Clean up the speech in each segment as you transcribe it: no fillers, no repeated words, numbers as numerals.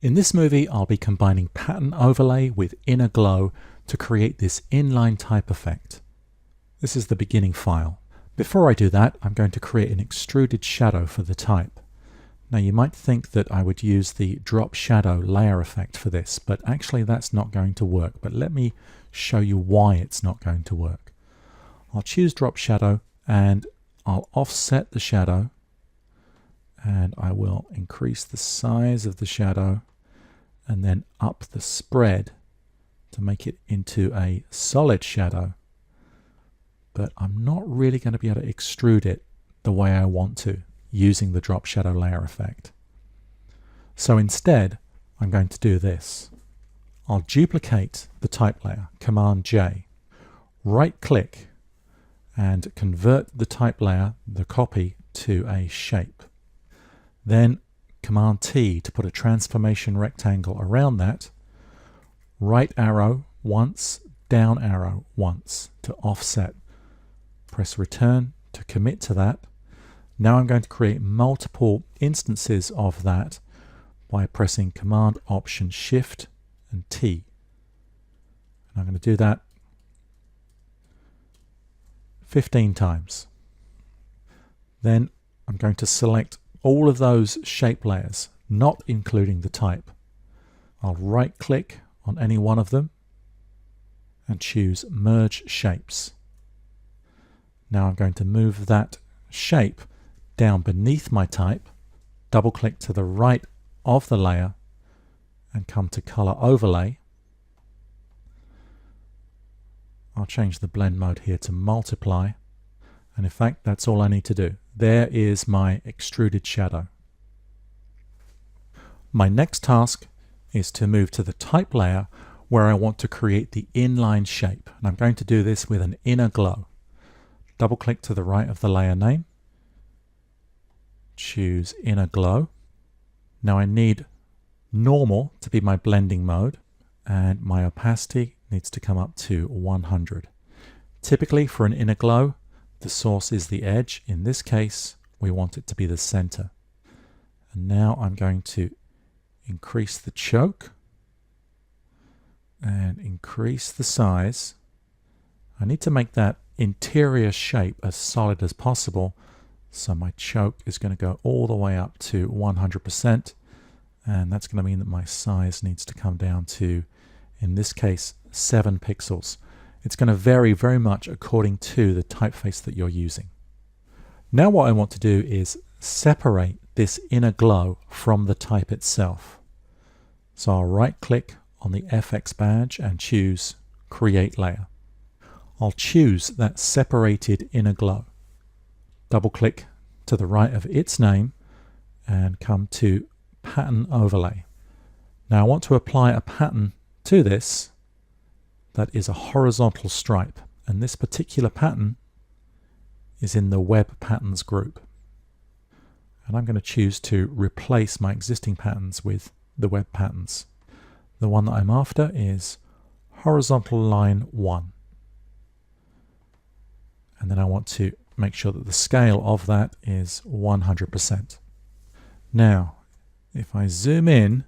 In this movie, I'll be combining pattern overlay with inner glow to create this inline type effect. This is the beginning file. Before I do that, I'm going to create an extruded shadow for the type. Now you might think that I would use the drop shadow layer effect for this, but actually that's not going to work. But let me show you why it's not going to work. I'll choose drop shadow and I'll offset the shadow, and I will increase the size of the shadow and then up the spread to make it into a solid shadow. But I'm not really going to be able to extrude it the way I want to using the drop shadow layer effect. So instead, I'm going to do this. I'll duplicate the type layer, Command J, right click and convert the type layer, the copy, to a shape. Then Command T to put a transformation rectangle around that, right arrow once, down arrow once to offset. Press return to commit to that. Now I'm going to create multiple instances of that by pressing Command Option Shift and T. And I'm going to do that 15 times. Then I'm going to select all of those shape layers, not including the type. I'll right click on any one of them and choose Merge Shapes. Now I'm going to move that shape down beneath my type, double click to the right of the layer and come to Color Overlay. I'll change the blend mode here to multiply, and in fact that's all I need to do. There is my extruded shadow. My next task is to move to the type layer where I want to create the inline shape, and I'm going to do this with an inner glow. Double click to the right of the layer name, choose inner glow. Now I need normal to be my blending mode, and my opacity needs to come up to 100. Typically for an inner glow, the source is the edge. In this case, we want it to be the center. And now I'm going to increase the choke and increase the size. I need to make that interior shape as solid as possible, so my choke is going to go all the way up to 100%, and that's going to mean that my size needs to come down to, in this case, 7 pixels. It's going to vary very much according to the typeface that you're using. Now what I want to do is separate this inner glow from the type itself. So I'll right click on the FX badge and choose Create Layer. I'll choose that separated inner glow. Double click to the right of its name and come to Pattern Overlay. Now I want to apply a pattern to this that is a horizontal stripe, and this particular pattern is in the Web Patterns group. And I'm going to choose to replace my existing patterns with the web patterns. The one that I'm after is horizontal line 1. And then I want to make sure that the scale of that is 100%. Now, if I zoom in,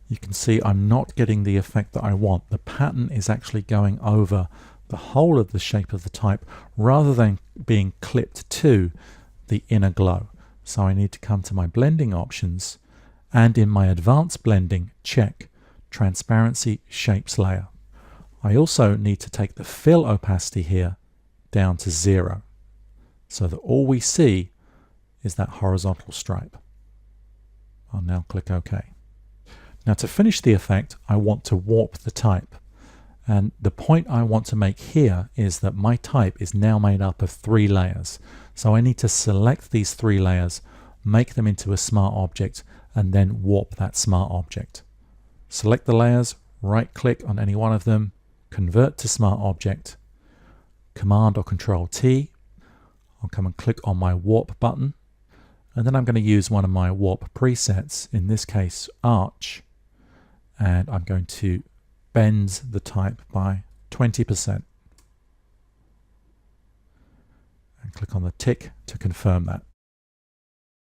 you can see I'm not getting the effect that I want. The pattern is actually going over the whole of the shape of the type rather than being clipped to the inner glow. So I need to come to my blending options, and in my advanced blending, check Transparency Shapes Layer. I also need to take the fill opacity here down to 0, so that all we see is that horizontal stripe. I'll now click OK. Now to finish the effect, I want to warp the type. And the point I want to make here is that my type is now made up of 3 layers. So I need to select these 3 layers, make them into a smart object, and then warp that smart object. Select the layers, right click on any one of them, convert to smart object, Command or Control T. I'll come and click on my warp button, and then I'm going to use one of my warp presets, in this case Arch, and I'm going to bend the type by 20%. And click on the tick to confirm that.